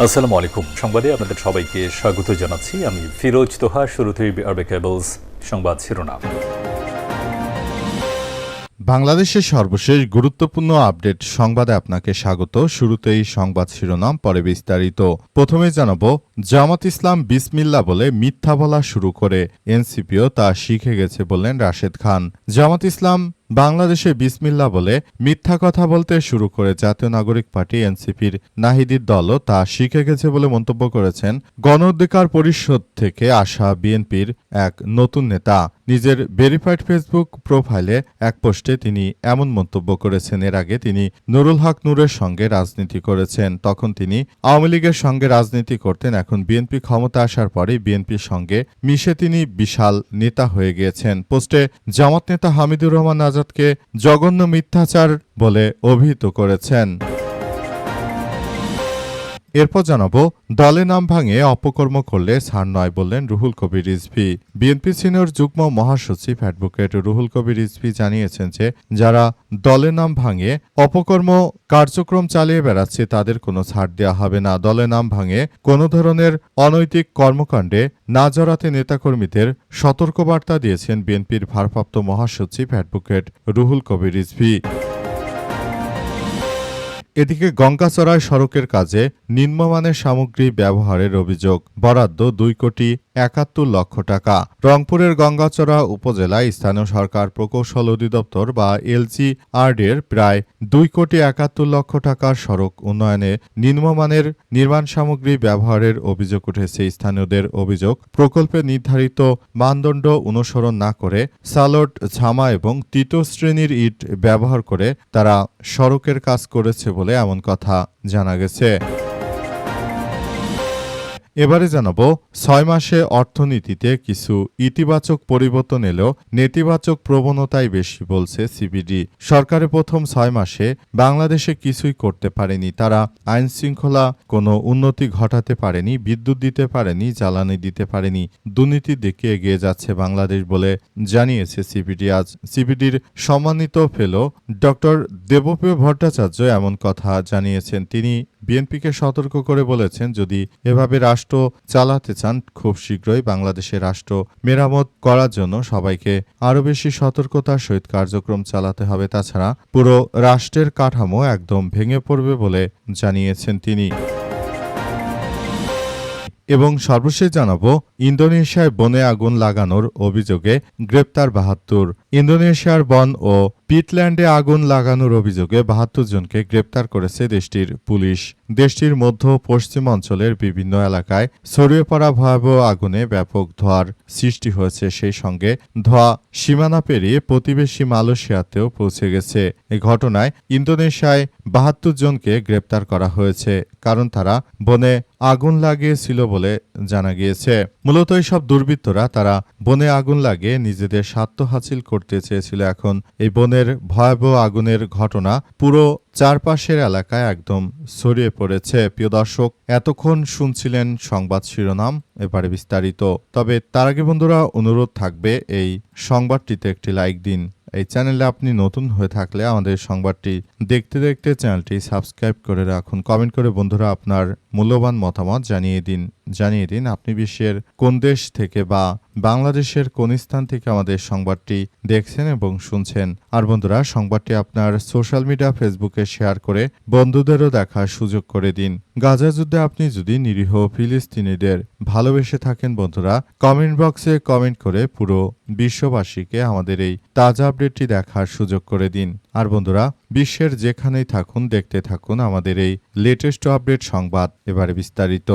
আসসালামু আলাইকুম। সংবাদে আপনাদের সবাইকে স্বাগত জানাচ্ছি। আমি ফিরোজ তোহা। শুরুতেই আরবে কেবলস সংবাদ শিরোনাম। বাংলাদেশের সর্বশেষ গুরুত্বপূর্ণ আপডেট সংবাদে আপনাকে স্বাগত। শুরুতেই সংবাদ শিরোনাম, পরে বিস্তারিত। প্রথমে জানাব, জামাত ইসলাম বিসমিল্লাহ বলে মিথ্যা বলা শুরু করে এনসিপিও তা শিখে গেছে বললেন রাশেদ খান। জামাত ইসলাম বাংলাদেশে বিসমিল্লাহ বলে মিথ্যা কথা বলতে শুরু করে জাতীয় নাগরিক পার্টি এনসিপির নাহিদির দলও তা শিখে গেছে বলে মন্তব্য করেছেন গণ অধিকার পরিষদ থেকে আসা বিএনপির এক নতুন নেতা। নিজের ভেরিফাইড ফেসবুক প্রোফাইলে এক পোস্টে তিনি এমন মন্তব্য করেছেন। এর আগে তিনি নুরুল হক নূরের সঙ্গে রাজনীতি করেছেন। তখন তিনি আওয়ামী লীগের সঙ্গে রাজনীতি করতেন। এখন বিএনপি ক্ষমতা আসার পরেই বিএনপির সঙ্গে মিশে তিনি বিশাল নেতা হয়ে গিয়েছেন। পোস্টে জামাত নেতা হামিদুর রহমান আজাদকে জঘন্য মিথ্যাচার বলে অভিহিত করেছেন। এরপর জানাবো, দলে নাম ভাঙে অপকর্ম করলে ছাড় নয় বললেন রুহুল কবির রিজভী। বিএনপি সিনিয়র যুগ্ম মহাসচিব অ্যাডভোকেট রুহুল কবির রিজভী জানিয়েছেন যে যারা দলে নাম ভাঙে অপকর্ম কার্যক্রম চালিয়ে বেড়াচ্ছে তাদের কোনো ছাড় দেওয়া হবে না। দলে নাম ভাঙে কোনো ধরনের অনৈতিক কর্মকাণ্ডে না জড়াতে নেতাকর্মীদের সতর্কবার্তা দিয়েছেন বিএনপির ভারপ্রাপ্ত মহাসচিব অ্যাডভোকেট রুহুল কবির রিজভী। এদিকে গঙ্গাচড়ায় সড়কের কাজে নিম্নমানের সামগ্রী ব্যবহারের অভিযোগ, বরাদ্দ 2,71,00,000 টাকা। রংপুরের গঙ্গাচড়া উপজেলায় স্থানীয় সরকার প্রকৌশল অধিদপ্তর বা এলজিআরডির প্রায় 2,71,00,000 টাকার সড়ক উন্নয়নে নিম্নমানের নির্মাণ সামগ্রী ব্যবহারের অভিযোগ উঠেছে। স্থানীয়দের অভিযোগ, প্রকল্পে নির্ধারিত মানদণ্ড অনুসরণ না করে সালট, ঝামা এবং তৃতীয় শ্রেণীর ইট ব্যবহার করে তারা সড়কের কাজ করেছে বলে এমন কথা জানা গেছে। এবারে জানাবো, 6 মাসে অর্থনীতিতে কিছু ইতিবাচক পরিবর্তন এলেও নেতিবাচক প্রবণতাই বেশি বলছে সিপিডি। সরকারের প্রথম 6 মাসে বাংলাদেশে কিছুই করতে পারেনি। তারা আইন শৃঙ্খলা কোনো উন্নতি ঘটাতে পারেনি, বিদ্যুৎ দিতে পারেনি, জ্বালানি দিতে পারেনি। দুর্নীতির দিকে এগিয়ে যাচ্ছে বাংলাদেশ বলে জানিয়েছে সিপিডি। আজ সিপিডির সম্মানিত ফেলো ডক্টর দেবপ্রিয় ভট্টাচার্য এমন কথা জানিয়েছেন। তিনি বিএনপিকে সতর্ক করে বলেছেন, যদি এভাবে রাষ্ট্র চালাতে চান খুব শীঘ্রই বাংলাদেশের রাষ্ট্র মেরামত করার জন্য সবাইকে আরও বেশি সতর্কতার সহিত কার্যক্রম চালাতে হবে। তাছাড়া পুরো রাষ্ট্রের কাঠামো একদম ভেঙে পড়বে বলে জানিয়েছেন তিনি। এবং সর্বশেষ জানাবো, ইন্দোনেশিয়ায় বনে আগুন লাগানোর অভিযোগে গ্রেপ্তার 72। ইন্দোনেশিয়ার বন ও পিটল্যান্ডে আগুন লাগানোর অভিযোগে 72 জনকে গ্রেপ্তার করেছে দেশটির পুলিশ। দেশটির মধ্য পশ্চিম অঞ্চলের বিভিন্ন এলাকায় ছড়িয়ে পড়া ভয়াবহ আগুনে ব্যাপক ধোঁয়ার সৃষ্টি হয়েছে। সেই সঙ্গে ধোঁয়া সীমানা পেরিয়ে প্রতিবেশী মালয়েশিয়াতেও পৌঁছে গেছে। এই ঘটনায় ইন্দোনেশিয়ায় 72 জনকে গ্রেপ্তার করা হয়েছে, কারণ তারা বনে আগুন লাগিয়েছিল বলে জানা গিয়েছে। মূলত এইসব দুর্বৃত্তরা তারা বনে আগুন লাগিয়ে নিজেদের স্বার্থ হাসিল করতে চেয়েছিল। এখন এই বনের ভয়াবহ আগুনের ঘটনা পুরো চারপাশের এলাকায় একদম ছড়িয়ে পড়েছে। প্রিয় দর্শক, এতক্ষণ শুনছিলেন সংবাদ শিরোনাম, এবারে বিস্তারিত। তবে তার আগে বন্ধুরা অনুরোধ থাকবে, এই সংবাদটিতে একটি লাইক দিন। এই চ্যানেলে আপনি নতুন হয়ে থাকলে আমাদের সংবাদটি দেখতে দেখতে চ্যানেলটি সাবস্ক্রাইব করে রাখুন। কমেন্ট করে বন্ধুরা আপনার মূল্যবান মতামত জানিয়ে দিন আপনি বিশ্বের কোন দেশ থেকে বা বাংলাদেশের কোন স্থান থেকে আমাদের সংবাদটি দেখছেন এবং শুনছেন। আর বন্ধুরা, সংবাদটি আপনার সোশ্যাল মিডিয়া ফেসবুকে শেয়ার করে বন্ধুদেরও দেখার সুযোগ করে দিন। গাজা যুদ্ধে আপনি যদি নিরীহ ফিলিস্তিনিদের ভালোবেসে থাকেন বন্ধুরা, কমেন্ট বক্সে কমেন্ট করে পুরো বিশ্ববাসীকে আমাদের এই তাজা আপডেটটি দেখার সুযোগ করে দিন। আর বন্ধুরা, বিশ্বের যেখানেই থাকুন দেখতে থাকুন আমাদের এই লেটেস্ট আপডেট সংবাদ। এবারে বিস্তারিত।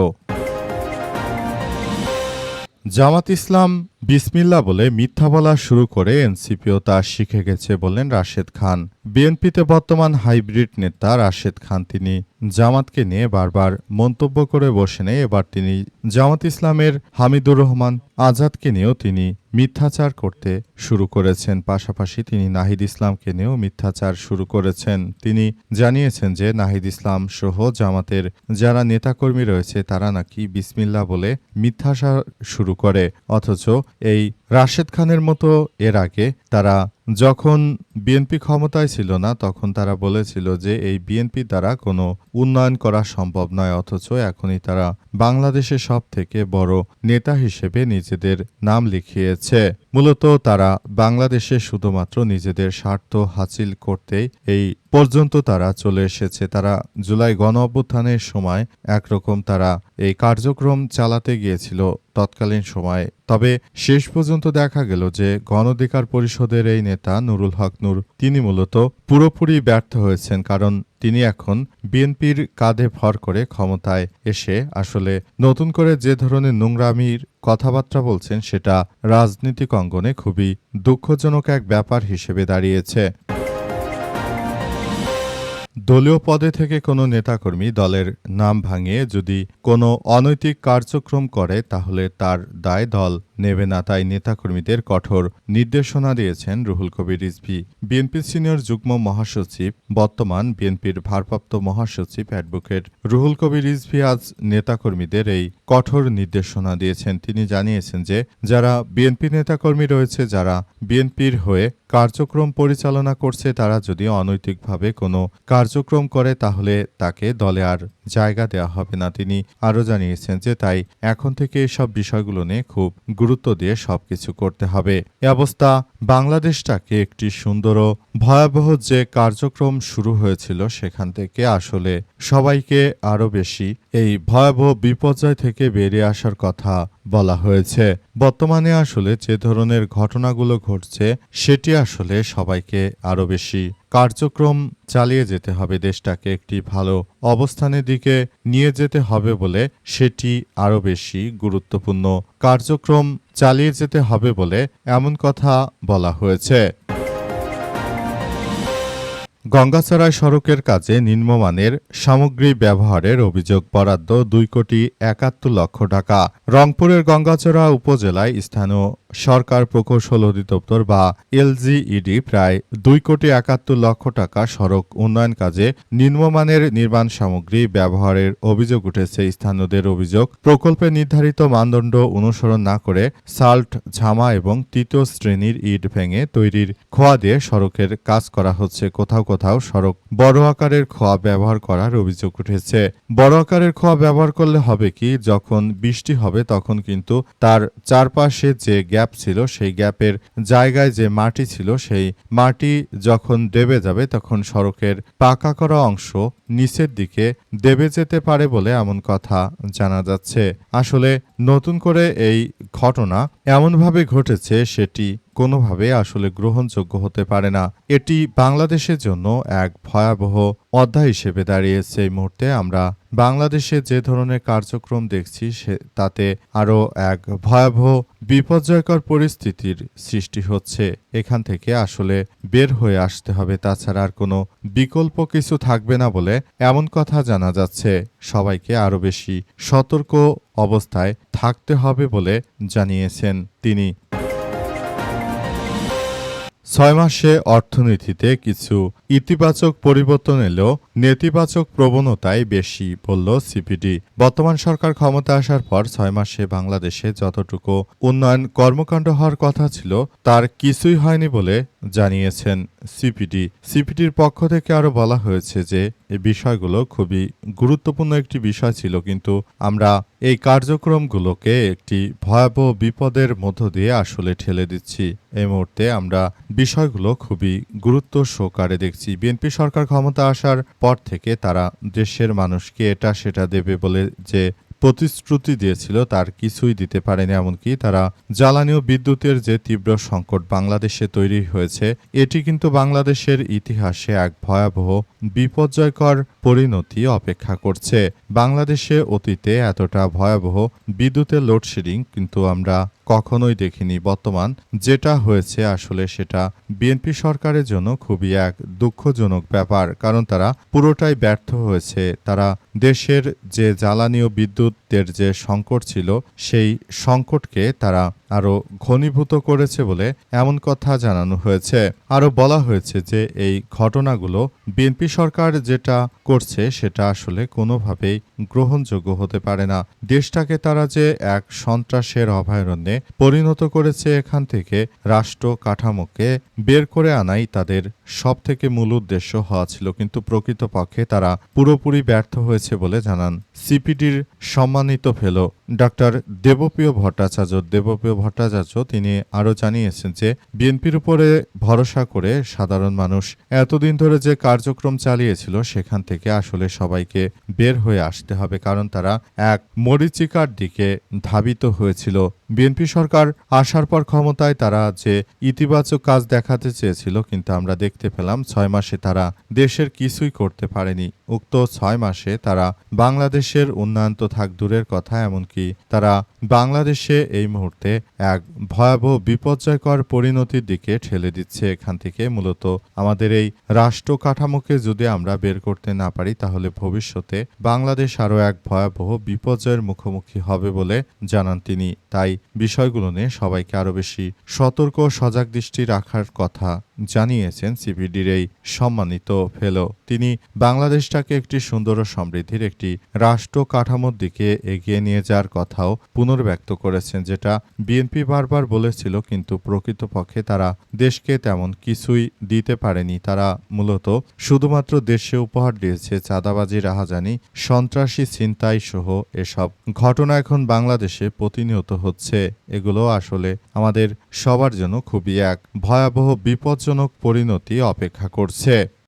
জামাত ইসলাম বিসমিল্লাহ বলে মিথ্যা বলা শুরু করে এনসিপিও তা শিখে গেছে বললেন রাশেদ খান। বিএনপিতে বর্তমান হাইব্রিড নেতা রাশেদ খান তিনি জামাতকে নিয়ে বারবার মন্তব্য করে বসে নেই। এবার তিনি জামাত ইসলামের হামিদুর রহমান আজাদকে নিয়েও তিনি মিথ্যাচার করতে শুরু করেছেন। পাশাপাশি তিনি নাহিদ ইসলামকে নিয়েও মিথ্যাচার শুরু করেছেন। তিনি জানিয়েছেন যে নাহিদ ইসলাম সহ জামাতের যারা নেতাকর্মী রয়েছে তারা নাকি বিসমিল্লাহ বলে মিথ্যাচার শুরু করে, অথচ এই রাশেদ খানের মতো এর আগে তারা যখন বিএনপি ক্ষমতায় ছিল না তখন তারা বলেছিল যে এই বিএনপি দ্বারা কোনো উন্নয়ন করা সম্ভব নয়, অথচ এখনই তারা বাংলাদেশের সব থেকে বড় নেতা হিসেবে নিজেদের নাম লিখিয়েছে। মূলত তারা বাংলাদেশে শুধুমাত্র নিজেদের স্বার্থ হাসিল করতেই এই পর্যন্ত তারা চলে এসেছে। তারা জুলাই গণ অভ্যুত্থানের সময় একরকম তারা এই কার্যক্রম চালাতে গিয়েছিল তৎকালীন সময়ে, তবে শেষ পর্যন্ত দেখা গেল যে গণ অধিকার পরিষদের এই নেতা নুরুল হক নূর তিনি মূলত পুরোপুরি ব্যর্থ হয়েছেন, কারণ তিনি এখন বিএনপির কাঁধে ভর করে ক্ষমতায় এসে আসলে নতুন করে যে ধরনের নোংরামির কথাবার্তা বলছেন সেটা রাজনৈতিক অঙ্গনে খুবই দুঃখজনক এক ব্যাপার হিসেবে দাঁড়িয়েছে। দলীয় পদে থেকে কোনো নেতাকর্মী দলের নাম ভাঙিয়ে যদি কোনো অনৈতিক কার্যক্রম করে তাহলে তার দায় দল নেবে না, তাই নেতাকর্মীদের কঠোর নির্দেশনা দিয়েছেন রুহুল কবির রিজভী। বিএনপির সিনিয়র যুগ্ম মহাসচিব বর্তমান বিএনপির ভারপ্রাপ্ত মহাসচিব অ্যাডভোকেট রুহুল কবির রিজভী আজ নেতাকর্মীদের এই কঠোর নির্দেশনা দিয়েছেন। তিনি জানিয়েছেন যে যারা বিএনপি নেতাকর্মী রয়েছে, যারা বিএনপির হয়ে কার্যক্রম পরিচালনা করছে, তারা যদি অনৈতিকভাবে কোনো কার্যক্রম করে তাহলে তাকে দলে আর জায়গা দেওয়া হবে না। তিনি আরও জানিয়েছেন যে তাই এখন থেকে এসব বিষয়গুলো নিয়ে খুব গুরুত্ব দিয়ে সবকিছু করতে হবে। এ অবস্থা বাংলাদেশটাকে একটি সুন্দর ও ভয়াবহ যে কার্যক্রম শুরু হয়েছিল সেখান থেকে আসলে সবাইকে আরও বেশি এই ভয়াবহ বিপর্যয় থেকে বেরিয়ে আসার কথা বলা হয়েছে। বর্তমানে আসলে যে ধরনের ঘটনাগুলো ঘটছে সেটি আসলে সবাইকে আরও বেশি কার্যক্রম চালিয়ে যেতে হবে, দেশটাকে একটি ভালো অবস্থানের দিকে নিয়ে যেতে হবে বলে সেটি আরও বেশি গুরুত্বপূর্ণ কার্যক্রম চালিয়ে যেতে হবে বলে এমন কথা বলা হয়েছে। গঙ্গাচড়াই সড়কের কাজে নিম্নমানের সামগ্রী ব্যবহারের অভিযোগ, বরাদ্দ 2,71,00,000 টাকা। রংপুরের গঙ্গাচড়া উপজেলায় স্থানীয় সরকার প্রকৌশল অধিদপ্তর বা এলজিইডি প্রায় 2,71,00,000 টাকা সড়ক উন্নয়ন কাজে নিম্নমানের নির্মাণ সামগ্রী ব্যবহারের অভিযোগ উঠেছে। স্থানীয়দের অভিযোগ, প্রকল্পে নির্ধারিত মানদণ্ড অনুসরণ না করে সাল্ট, ঝামা এবং তৃতীয় শ্রেণীর ইট ভেঙে তৈরির খোয়া দিয়ে সড়কের কাজ করা হচ্ছে। কোথাও কোথাও সড়ক বড় আকারের খোয়া ব্যবহার করার অভিযোগ উঠেছে। বড় আকারের খোয়া ব্যবহার করলে হবে কি, যখন বৃষ্টি হবে তখন কিন্তু তার চারপাশে যে গ্যাপ ছিল সেই গ্যাপের জায়গায় যে মাটি ছিল সেই মাটি যখন দেবে যাবে তখন সড়কের পাকা করা অংশ নিচের দিকে দেবে যেতে পারে বলে এমন কথা জানা যাচ্ছে। আসলে নতুন করে এই ঘটনা এমনভাবে ঘটেছে সেটি কোনোভাবে আসলে গ্রহণযোগ্য হতে পারে না। এটি বাংলাদেশের জন্য এক ভয়াবহ অধ্যায় হিসেবে দাঁড়িয়েছে। এই মুহূর্তে আমরা বাংলাদেশে যে ধরনের কার্যক্রম দেখছি তাতে আরও এক ভয়াবহ বিপর্যয়কর পরিস্থিতির সৃষ্টি হচ্ছে। এখান থেকে আসলে বের হয়ে আসতে হবে, তাছাড়া আর কোনো বিকল্প কিছু থাকবে না বলে এমন কথা জানা যাচ্ছে। সবাইকে আরও বেশি সতর্ক অবস্থায় থাকতে হবে বলে জানিয়েছেন তিনি। 6 মাসে অর্থনীতিতে কিছু ইতিবাচক পরিবর্তন এলেও নেতিবাচক প্রবণতাই বেশি, বলল সিপিডি। বর্তমান সরকার ক্ষমতা আসার পর 6 মাসে বাংলাদেশে যতটুকু উন্নয়ন কর্মকাণ্ড হওয়ার কথা ছিল তার কিছুই হয়নি বলে জানিয়েছেন সিপিডি। সিপিডির পক্ষ থেকে আরও বলা হয়েছে যে এই বিষয়গুলো খুবই গুরুত্বপূর্ণ একটি বিষয় ছিল, কিন্তু আমরা এই কার্যক্রমগুলোকে একটি ভয়াবহ বিপদের মধ্য দিয়ে আসলে ঠেলে দিচ্ছি। এই মুহূর্তে আমরা বিষয়গুলো খুবই গুরুত্ব সহকারে দেখছি। বিএনপি সরকার ক্ষমতা আসার পর থেকে তারা দেশের মানুষকে এটা সেটা দেবে বলে যে প্রতিশ্রুতি দিয়েছিল তার কিছুই দিতে পারেনি। এমনকি তারা জ্বালানি ও বিদ্যুতের যে তীব্র সংকট বাংলাদেশে তৈরি হয়েছে এটি কিন্তু বাংলাদেশের ইতিহাসে এক ভয়াবহ বিপর্যয়কর পরিণতি অপেক্ষা করছে। বাংলাদেশে অতীতে এতটা ভয়াবহ বিদ্যুতের লোডশেডিং কিন্তু আমরা কখনোই দেখিনি। বর্তমান যেটা হয়েছে আসলে সেটা বিএনপি সরকারের জন্য খুবই এক দুঃখজনক ব্যাপার, কারণ তারা পুরোটাই ব্যর্থ হয়েছে। তারা দেশের যে জ্বালানি ও বিদ্যুতের যে সংকট ছিল সেই সংকটকে তারা আরও ঘনীভূত করেছে বলে এমন কথা জানানো হয়েছে। আরও বলা হয়েছে যে এই ঘটনাগুলো বিএনপি সরকার যেটা করছে সেটা আসলে কোনোভাবেই গ্রহণযোগ্য হতে পারে না। দেশটাকে তারা যে এক সন্ত্রাসের অভয়ারণ্যে পরিণত করেছে, এখান থেকে রাষ্ট্র কাঠামোকে বের করে আনাই তাদের সবথেকে মূল উদ্দেশ্য হওয়া ছিল, কিন্তু প্রকৃতপক্ষে তারা পুরোপুরি ব্যর্থ হয়েছে বলে জানান সিপিডির সম্মানিত ফেলো ডাক্তার দেবপ্রিয় ভট্টাচার্য। তিনি আরও জানিয়েছেন যে বিএনপির উপরে ভরসা করে সাধারণ মানুষ এতদিন ধরে যে কার্যক্রম চালিয়েছিল সেখান থেকে আসলে সবাইকে বের হয়ে আসতে হবে, কারণ তারা এক মরীচিকার দিকে ধাবিত হয়েছিল। বিএনপি সরকার আসার পর ক্ষমতায় তারা যে ইতিবাচক কাজ দেখাতে চেয়েছিল, কিন্তু আমরা দেখতে পেলাম 6 মাসে তারা দেশের কিছুই করতে পারেনি। উক্ত 6 মাসে তারা বাংলাদেশের উন্নয়ন তো থাক দূরের কথা, এমনকি তারা বাংলাদেশে এই মুহূর্তে এক ভয়াবহ বিপর্যয়কর পরিণতির দিকে ঠেলে দিচ্ছে। এখান থেকে মূলত আমাদের এই রাষ্ট্র কাঠামোকে যদি আমরা বের করতে না পারি, তাহলে ভবিষ্যতে বাংলাদেশ আরও এক ভয়াবহ বিপর্যয়ের মুখোমুখি হবে বলে জানান তিনি। তাই বিষয়গুলো নিয়ে সবাইকে আরও বেশি সতর্ক ও সজাগ দৃষ্টি রাখার কথা জানিয়েছেন সিপিডির এই সম্মানিত ফেলো। তিনি বাংলাদেশটাকে একটি সুন্দর ও সমৃদ্ধির একটি রাষ্ট্র কাঠামোর দিকে এগিয়ে নিয়ে যাওয়ার কথাও পুনর্ব্যক্ত করেছেন, যেটা বিএনপি বারবার বলেছিল, কিন্তু প্রকৃতপক্ষে তারা দেশকে তেমন কিছুই দিতে পারেনি। তারা মূলত শুধুমাত্র দেশে উপহার দিয়েছে চাঁদাবাজি, রাহাজানি, সন্ত্রাসী, ছিনতাই সহ এসব ঘটনা এখন বাংলাদেশে প্রতিনিয়ত হচ্ছে। এগুলো আসলে আমাদের সবার জন্য খুবই এক ভয়াবহ বিপজ্জনক পরিণতি অপেক্ষা করছে।